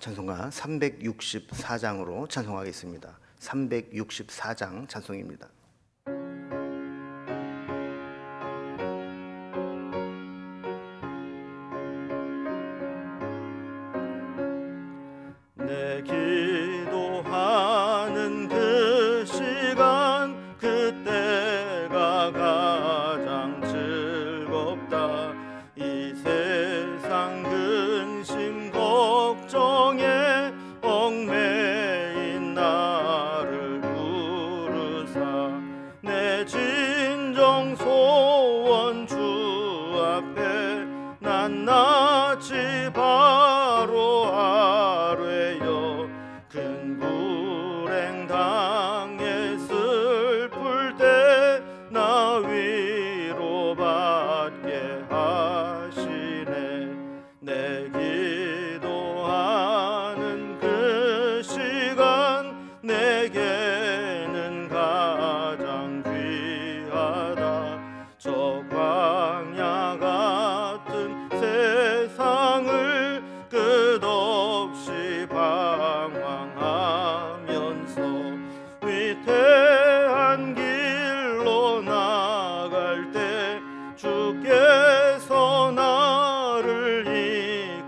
찬송가 364장으로 찬송하겠습니다. 364장 찬송입니다. 내 기도하는 그 시간 그때가 가장 즐겁다. 이 세상 근심 걱정에 얽매인 나를 부르사 내 진정 소원 주 앞에 낱낱이 바로 아뢰어 큰 불행 당해 슬플 때 나 위로받게 하시네. 내 기도하는 그 시간 내게는 가장 귀하다. 저 광야 같은 세상을 끝없이 방황하면서 위태한 길로 나갈 때 주께서 나를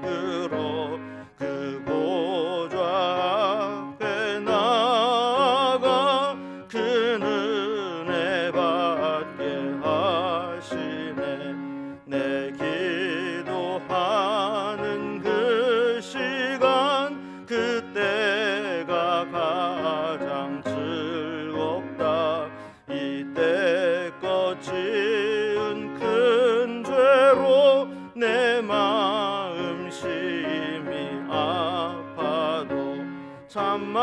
이끌어 그 보좌 앞에 나아가 그 은혜 받게 하시네. 내 기도하는 그 시간 그때가 가장 즐겁다. 이때껏 지은 큰 죄로 내 마음 심히 아파도 참마음으로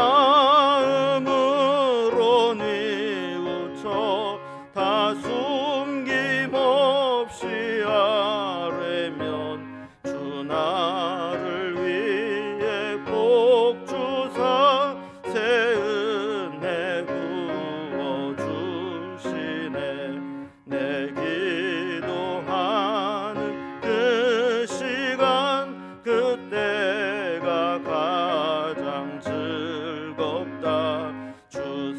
뉘우쳐 다 숨김없이 아뢰면 주 나를 위해 복 주사 새 은혜 부어주시네. 내 기도하는 그 시간 그때가 가장 즐겁다. 주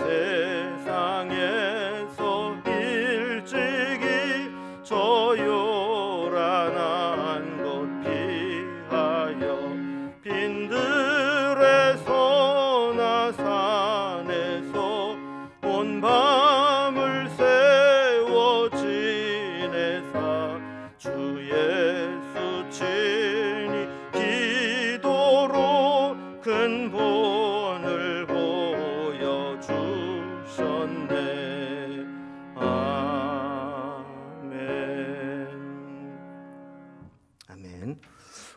세상에서 일찍이 저 요란한 곳 피하여 빈들에서나 산에서 온 밤을 세워 지내사 주 예수 친히 기도로 큰 본을 보여주셨네. 아멘.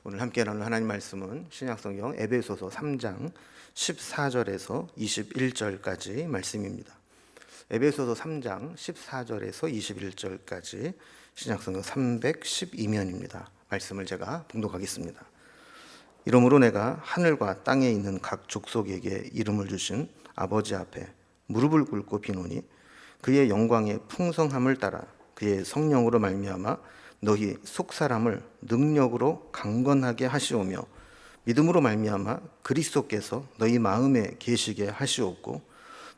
오늘 함께 나눌 하나님 말씀은 신약성경 에베소서 3장 14절에서 21절까지 말씀입니다. 에베소서 3장 14절에서 21절까지 신약성경 312면입니다. 말씀을 제가 봉독하겠습니다. 이러므로 내가 하늘과 땅에 있는 각 족속에게 이름을 주신 아버지 앞에 무릎을 꿇고 비노니 그의 영광의 풍성함을 따라 그의 성령으로 말미암아 너희 속사람을 능력으로 강건하게 하시오며 믿음으로 말미암아 그리스도께서 너희 마음에 계시게 하시옵고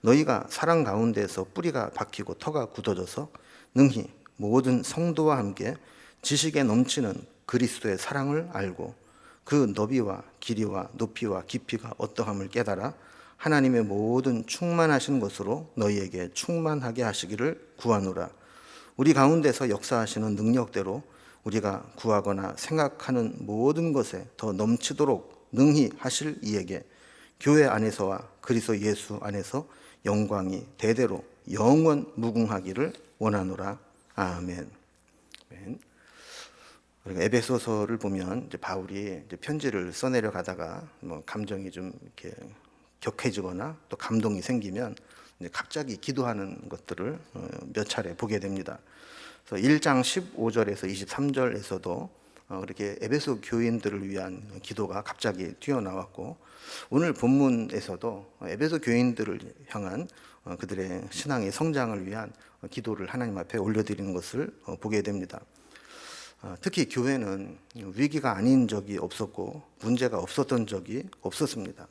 너희가 사랑 가운데서 뿌리가 박히고 터가 굳어져서 능히 모든 성도와 함께 지식에 넘치는 그리스도의 사랑을 알고 그 너비와 길이와 높이와 깊이가 어떠함을 깨달아 하나님의 모든 충만하신 것으로 너희에게 충만하게 하시기를 구하노라. 우리 가운데서 역사하시는 능력대로 우리가 구하거나 생각하는 모든 것에 더 넘치도록 능히 하실 이에게 교회 안에서와 그리스도 예수 안에서 영광이 대대로 영원 무궁하기를 원하노라. 아멘. 우리가 에베소서를 보면 이제 바울이 이제 편지를 써내려 가다가 감정이 좀 이렇게 격해지거나 또 감동이 생기면 이제 갑자기 기도하는 것들을 몇 차례 보게 됩니다. 그래서 1장 15절에서 23절에서도 이렇게 에베소 교인들을 위한 기도가 갑자기 튀어나왔고 오늘 본문에서도 에베소 교인들을 향한 그들의 신앙의 성장을 위한 기도를 하나님 앞에 올려드리는 것을 보게 됩니다. 특히 교회는 위기가 아닌 적이 없었고 문제가 없었던 적이 없었습니다.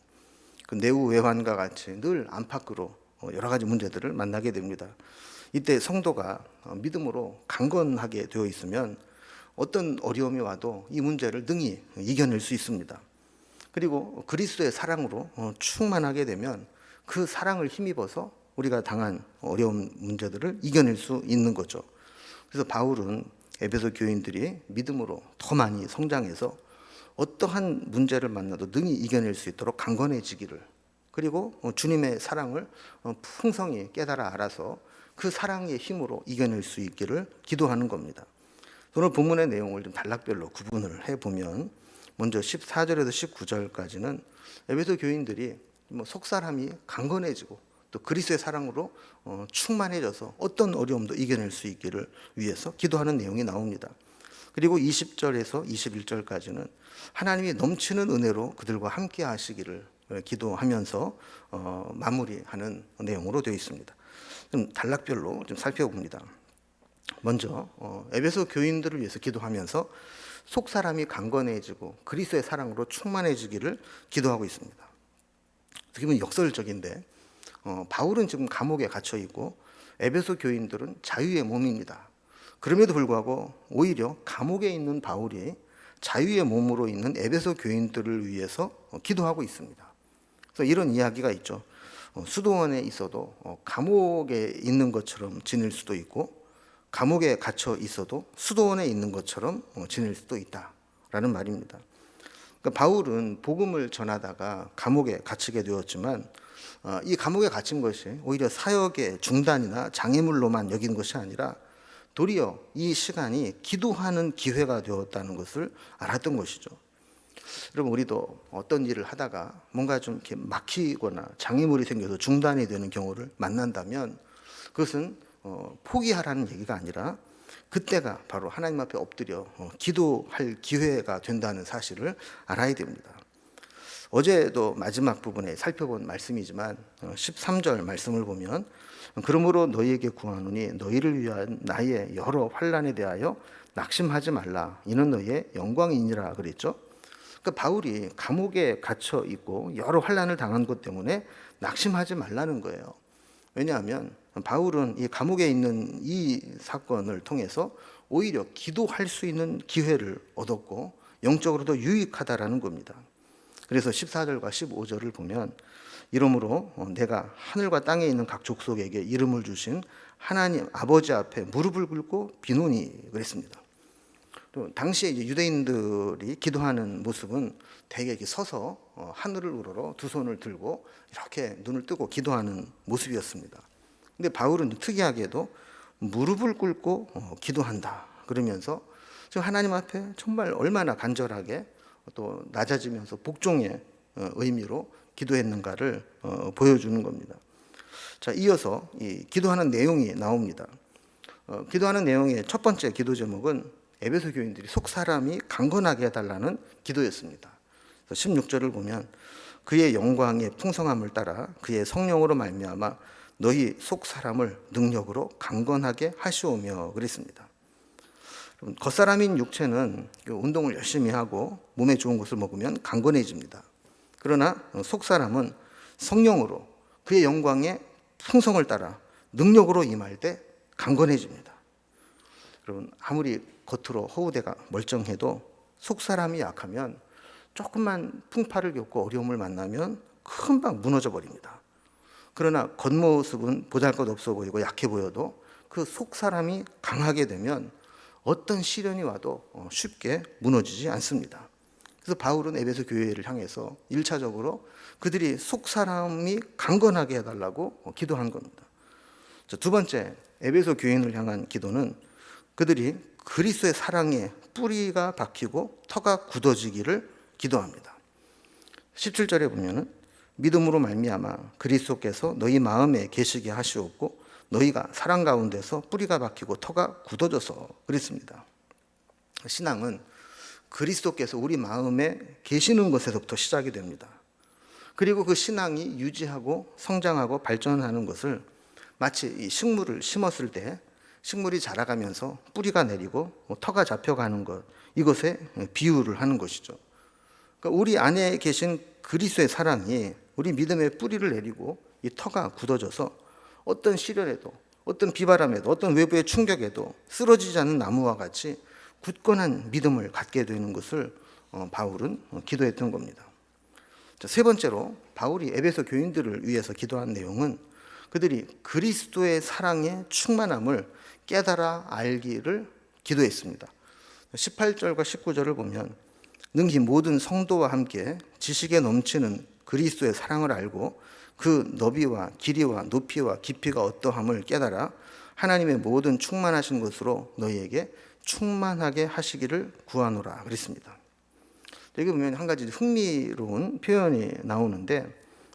그 내후 외환과 같이 늘 안팎으로 여러 가지 문제들을 만나게 됩니다. 이때 성도가 믿음으로 강건하게 되어 있으면 어떤 어려움이 와도 이 문제를 능히 이겨낼 수 있습니다. 그리고 그리스도의 사랑으로 충만하게 되면 그 사랑을 힘입어서 우리가 당한 어려운 문제들을 이겨낼 수 있는 거죠. 그래서 바울은 에베소 교인들이 믿음으로 더 많이 성장해서 어떠한 문제를 만나도 능히 이겨낼 수 있도록 강건해지기를, 그리고 주님의 사랑을 풍성히 깨달아 알아서 그 사랑의 힘으로 이겨낼 수 있기를 기도하는 겁니다. 오늘 본문의 내용을 좀 단락별로 구분을 해보면, 먼저 14절에서 19절까지는 에베소 교인들이 속사람이 강건해지고 또 그리스도의 사랑으로 충만해져서 어떤 어려움도 이겨낼 수 있기를 위해서 기도하는 내용이 나옵니다. 그리고 20절에서 21절까지는 하나님이 넘치는 은혜로 그들과 함께 하시기를 기도하면서 마무리하는 내용으로 되어 있습니다. 좀 단락별로 좀 살펴봅니다. 먼저 에베소 교인들을 위해서 기도하면서 속사람이 강건해지고 그리스도의 사랑으로 충만해지기를 기도하고 있습니다. 어떻게 보면 역설적인데, 바울은 지금 감옥에 갇혀 있고 에베소 교인들은 자유의 몸입니다. 그럼에도 불구하고 오히려 감옥에 있는 바울이 자유의 몸으로 있는 에베소 교인들을 위해서 기도하고 있습니다. 그래서 이런 이야기가 있죠. 수도원에 있어도 감옥에 있는 것처럼 지낼 수도 있고, 감옥에 갇혀 있어도 수도원에 있는 것처럼 지낼 수도 있다라는 말입니다. 그러니까 바울은 복음을 전하다가 감옥에 갇히게 되었지만, 이 감옥에 갇힌 것이 오히려 사역의 중단이나 장애물로만 여긴 것이 아니라 도리어 이 시간이 기도하는 기회가 되었다는 것을 알았던 것이죠. 여러분, 우리도 어떤 일을 하다가 뭔가 좀 이렇게 막히거나 장애물이 생겨서 중단이 되는 경우를 만난다면 그것은 포기하라는 얘기가 아니라 그때가 바로 하나님 앞에 엎드려 기도할 기회가 된다는 사실을 알아야 됩니다. 어제도 마지막 부분에 살펴본 말씀이지만 13절 말씀을 보면, 그러므로 너희에게 구하노니 너희를 위한 나의 여러 환난에 대하여 낙심하지 말라, 이는 너희의 영광이니라 그랬죠. 그러니까 바울이 감옥에 갇혀 있고 여러 환난을 당한 것 때문에 낙심하지 말라는 거예요. 왜냐하면 바울은 이 감옥에 있는 이 사건을 통해서 오히려 기도할 수 있는 기회를 얻었고 영적으로도 유익하다라는 겁니다. 그래서 14절과 15절을 보면, 이러므로 내가 하늘과 땅에 있는 각 족속에게 이름을 주신 하나님 아버지 앞에 무릎을 꿇고 비노니 그랬습니다. 또 당시에 이제 유대인들이 기도하는 모습은 대개 이렇게 서서 하늘을 우러러 두 손을 들고 이렇게 눈을 뜨고 기도하는 모습이었습니다. 근데 바울은 특이하게도 무릎을 꿇고 기도한다 그러면서 지금 하나님 앞에 정말 얼마나 간절하게 또 낮아지면서 복종의 의미로 기도했는가를 보여주는 겁니다. 자, 이어서 이 기도하는 내용이 나옵니다. 기도하는 내용의 첫 번째 기도 제목은 에베소 교인들이 속 사람이 강건하게 해달라는 기도였습니다. 16절을 보면, 그의 영광의 풍성함을 따라 그의 성령으로 말미암아 너희 속 사람을 능력으로 강건하게 하시오며 그랬습니다. 겉사람인 육체는 운동을 열심히 하고 몸에 좋은 것을 먹으면 강건해집니다. 그러나 속 사람은 성령으로 그의 영광의 풍성을 따라 능력으로 임할 때 강건해집니다. 여러분, 아무리 겉으로 허우대가 멀쩡해도 속 사람이 약하면 조금만 풍파를 겪고 어려움을 만나면 금방 무너져 버립니다. 그러나 겉모습은 보잘것없어 보이고 약해 보여도 그 속 사람이 강하게 되면 어떤 시련이 와도 쉽게 무너지지 않습니다. 그래서 바울은 에베소 교회를 향해서 1차적으로 그들이 속 사람이 강건하게 해달라고 기도한 겁니다. 두 번째, 에베소 교인을 향한 기도는 그들이 그리스도의 사랑에 뿌리가 박히고 터가 굳어지기를 기도합니다. 17절에 보면은 믿음으로 말미암아 그리스도께서 너희 마음에 계시게 하시옵고 너희가 사랑 가운데서 뿌리가 박히고 터가 굳어져서 그랬습니다. 신앙은 그리스도께서 우리 마음에 계시는 것에서부터 시작이 됩니다. 그리고 그 신앙이 유지하고 성장하고 발전하는 것을 마치 이 식물을 심었을 때 식물이 자라가면서 뿌리가 내리고 터가 잡혀가는 것, 이것에 비유를 하는 것이죠. 그러니까 우리 안에 계신 그리스도의 사랑이 우리 믿음의 뿌리를 내리고 이 터가 굳어져서 어떤 시련에도, 어떤 비바람에도, 어떤 외부의 충격에도 쓰러지지 않는 나무와 같이 굳건한 믿음을 갖게 되는 것을 바울은 기도했던 겁니다. 자, 세 번째로 바울이 에베소 교인들을 위해서 기도한 내용은 그들이 그리스도의 사랑의 충만함을 깨달아 알기를 기도했습니다. 18절과 19절을 보면 능히 모든 성도와 함께 지식에 넘치는 그리스도의 사랑을 알고 그 너비와 길이와 높이와 깊이가 어떠함을 깨달아 하나님의 모든 충만하신 것으로 너희에게 충만하게 하시기를 구하노라 그랬습니다. 여기 보면 한 가지 흥미로운 표현이 나오는데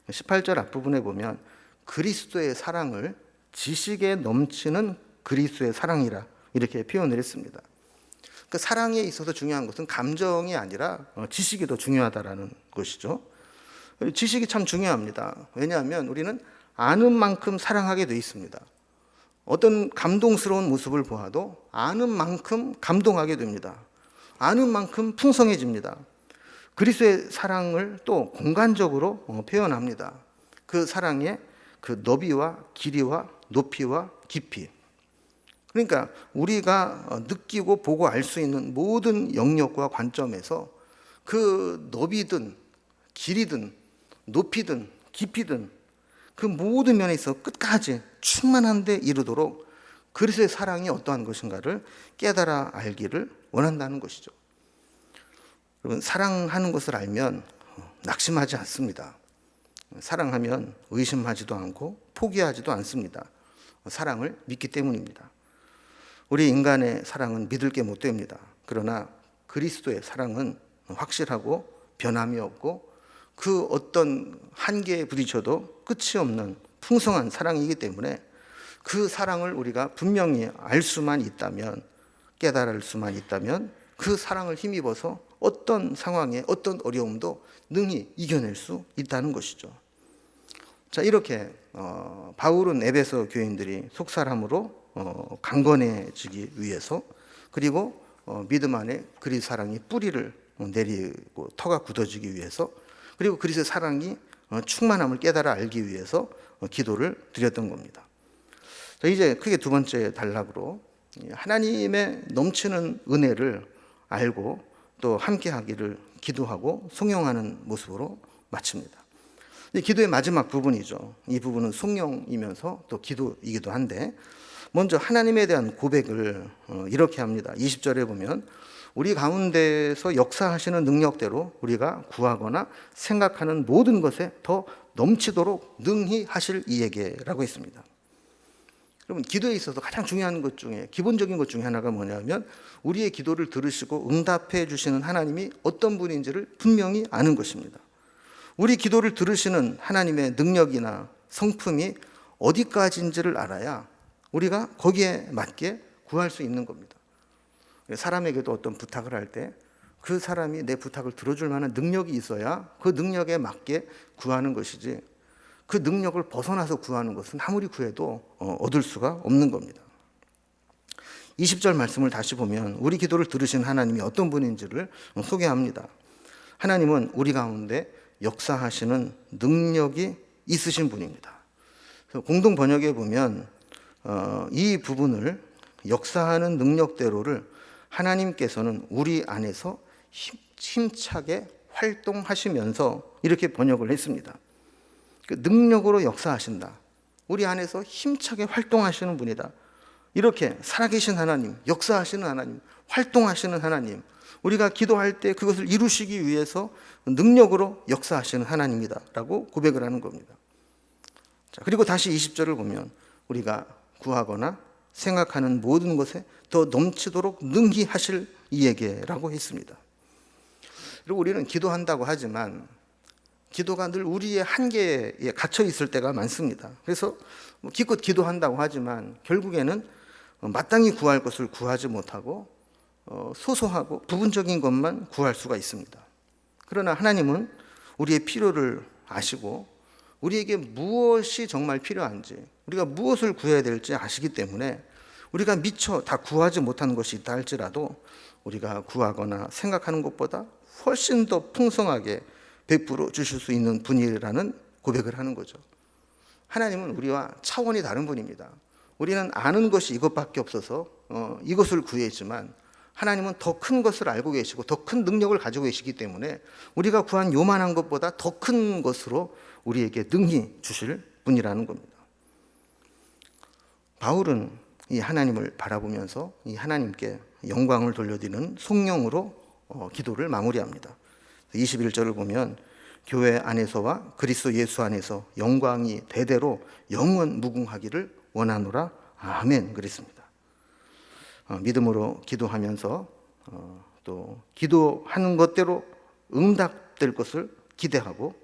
18절 앞부분에 보면 그리스도의 사랑을 지식에 넘치는 그리스도의 사랑이라 이렇게 표현을 했습니다. 그 사랑에 있어서 중요한 것은 감정이 아니라 지식이 더 중요하다라는 것이죠. 지식이 참 중요합니다. 왜냐하면 우리는 아는 만큼 사랑하게 돼 있습니다. 어떤 감동스러운 모습을 보아도 아는 만큼 감동하게 됩니다. 아는 만큼 풍성해집니다. 그리스도의 사랑을 또 공간적으로 표현합니다. 그 사랑의 그 너비와 길이와 높이와 깊이. 그러니까 우리가 느끼고 보고 알 수 있는 모든 영역과 관점에서 그 너비든 길이든 높이든 깊이든 그 모든 면에 있어 끝까지 충만한 데 이르도록 그리스도의 사랑이 어떠한 것인가를 깨달아 알기를 원한다는 것이죠. 여러분, 사랑하는 것을 알면 낙심하지 않습니다. 사랑하면 의심하지도 않고 포기하지도 않습니다. 사랑을 믿기 때문입니다. 우리 인간의 사랑은 믿을 게 못 됩니다. 그러나 그리스도의 사랑은 확실하고 변함이 없고 그 어떤 한계에 부딪혀도 끝이 없는 풍성한 사랑이기 때문에 그 사랑을 우리가 분명히 알 수만 있다면, 깨달을 수만 있다면 그 사랑을 힘입어서 어떤 상황에 어떤 어려움도 능히 이겨낼 수 있다는 것이죠. 자, 이렇게 바울은 에베소 교인들이 속사람으로 강건해지기 위해서, 그리고 믿음 안에 그리스도 사랑이 뿌리를 내리고 터가 굳어지기 위해서, 그리고 그리스도의 사랑이 충만함을 깨달아 알기 위해서 기도를 드렸던 겁니다. 자, 이제 크게 두 번째 단락으로 하나님의 넘치는 은혜를 알고 또 함께 하기를 기도하고 송영하는 모습으로 마칩니다. 기도의 마지막 부분이죠. 이 부분은 송영이면서 또 기도이기도 한데, 먼저 하나님에 대한 고백을 이렇게 합니다. 20절에 보면 우리 가운데서 역사하시는 능력대로 우리가 구하거나 생각하는 모든 것에 더 넘치도록 능히 하실 이에게라고 했습니다. 여러분, 기도에 있어서 가장 중요한 것 중에, 기본적인 것 중에 하나가 뭐냐면 우리의 기도를 들으시고 응답해 주시는 하나님이 어떤 분인지를 분명히 아는 것입니다. 우리 기도를 들으시는 하나님의 능력이나 성품이 어디까지인지를 알아야 우리가 거기에 맞게 구할 수 있는 겁니다. 사람에게도 어떤 부탁을 할 때 그 사람이 내 부탁을 들어줄 만한 능력이 있어야 그 능력에 맞게 구하는 것이지, 그 능력을 벗어나서 구하는 것은 아무리 구해도 얻을 수가 없는 겁니다. 20절 말씀을 다시 보면 우리 기도를 들으신 하나님이 어떤 분인지를 소개합니다. 하나님은 우리 가운데 역사하시는 능력이 있으신 분입니다. 공동 번역에 보면 이 부분을 역사하는 능력대로를 하나님께서는 우리 안에서 힘차게 활동하시면서 이렇게 번역을 했습니다. 그 능력으로 역사하신다. 우리 안에서 힘차게 활동하시는 분이다. 이렇게 살아계신 하나님, 역사하시는 하나님, 활동하시는 하나님, 우리가 기도할 때 그것을 이루시기 위해서 능력으로 역사하시는 하나님이다 라고 고백을 하는 겁니다. 자, 그리고 다시 20절을 보면 우리가 구하거나 생각하는 모든 것에 더 넘치도록 능히 하실 이에게라고 했습니다. 그리고 우리는 기도한다고 하지만 기도가 늘 우리의 한계에 갇혀 있을 때가 많습니다. 그래서 기껏 기도한다고 하지만 결국에는 마땅히 구할 것을 구하지 못하고 소소하고 부분적인 것만 구할 수가 있습니다. 그러나 하나님은 우리의 필요를 아시고 우리에게 무엇이 정말 필요한지, 우리가 무엇을 구해야 될지 아시기 때문에 우리가 미처 다 구하지 못한 것이 있다 할지라도 우리가 구하거나 생각하는 것보다 훨씬 더 풍성하게 베풀어 주실 수 있는 분이라는 고백을 하는 거죠. 하나님은 우리와 차원이 다른 분입니다. 우리는 아는 것이 이것밖에 없어서 이것을 구했지만 하나님은 더 큰 것을 알고 계시고 더 큰 능력을 가지고 계시기 때문에 우리가 구한 요만한 것보다 더 큰 것으로 우리에게 능히 주실 분이라는 겁니다. 바울은 이 하나님을 바라보면서 이 하나님께 영광을 돌려드리는 송영으로 기도를 마무리합니다. 21절을 보면 교회 안에서와 그리스도 예수 안에서 영광이 대대로 영원 무궁하기를 원하노라. 아멘. 그랬습니다. 믿음으로 기도하면서 또 기도하는 것대로 응답될 것을 기대하고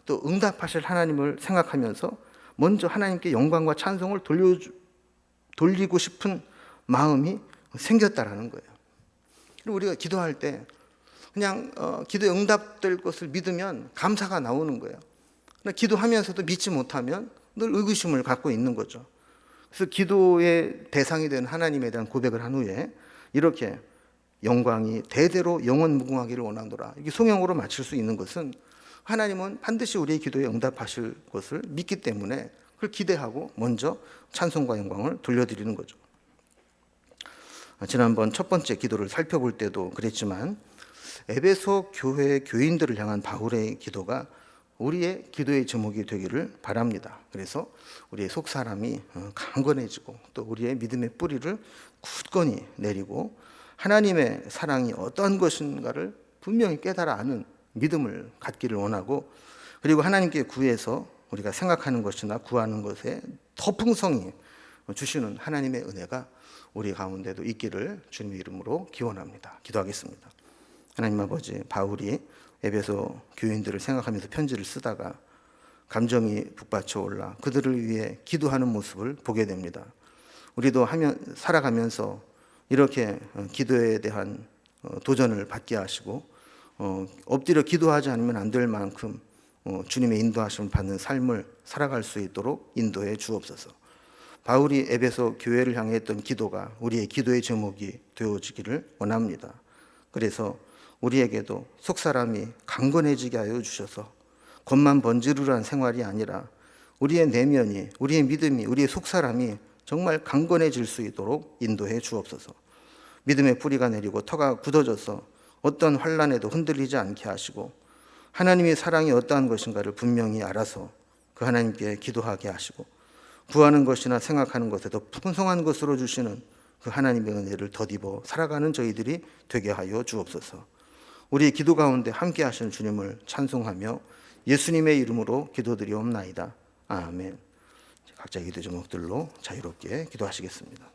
또 응답하실 하나님을 생각하면서 먼저 하나님께 영광과 찬송을 돌리고 싶은 마음이 생겼다라는 거예요. 그리고 우리가 기도할 때 그냥 기도에 응답될 것을 믿으면 감사가 나오는 거예요. 그러나 기도하면서도 믿지 못하면 늘 의구심을 갖고 있는 거죠. 그래서 기도의 대상이 된 하나님에 대한 고백을 한 후에 이렇게 영광이 대대로 영원 무궁하기를 원하노라. 이게 송영으로 마칠 수 있는 것은 하나님은 반드시 우리의 기도에 응답하실 것을 믿기 때문에 그걸 기대하고 먼저 찬송과 영광을 돌려드리는 거죠. 지난번 첫 번째 기도를 살펴볼 때도 그랬지만 에베소 교회 교인들을 향한 바울의 기도가 우리의 기도의 제목이 되기를 바랍니다. 그래서 우리의 속사람이 강건해지고 또 우리의 믿음의 뿌리를 굳건히 내리고 하나님의 사랑이 어떠한 것인가를 분명히 깨달아 아는 믿음을 갖기를 원하고 그리고 하나님께 구해서 우리가 생각하는 것이나 구하는 것에 더 풍성히 주시는 하나님의 은혜가 우리 가운데도 있기를 주님의 이름으로 기원합니다. 기도하겠습니다. 하나님 아버지, 바울이 에베소 교인들을 생각하면서 편지를 쓰다가 감정이 북받쳐 올라 그들을 위해 기도하는 모습을 보게 됩니다. 우리도 살아가면서 이렇게 기도에 대한 도전을 받게 하시고 엎드려 기도하지 않으면 안 될 만큼 주님의 인도하심을 받는 삶을 살아갈 수 있도록 인도해 주옵소서. 바울이 에베소 교회를 향해 했던 기도가 우리의 기도의 제목이 되어지기를 원합니다. 그래서 우리에게도 속사람이 강건해지게 하여 주셔서 겉만 번지르르한 생활이 아니라 우리의 내면이, 우리의 믿음이, 우리의 속사람이 정말 강건해질 수 있도록 인도해 주옵소서. 믿음의 뿌리가 내리고 터가 굳어져서 어떤 환난에도 흔들리지 않게 하시고 하나님의 사랑이 어떠한 것인가를 분명히 알아서 그 하나님께 기도하게 하시고 구하는 것이나 생각하는 것에 더 풍성한 것으로 주시는 그 하나님의 은혜를 덧입어 살아가는 저희들이 되게 하여 주옵소서. 우리의 기도 가운데 함께 하시는 주님을 찬송하며 예수님의 이름으로 기도드리옵나이다. 아멘. 각자 기도 제목들로 자유롭게 기도하시겠습니다.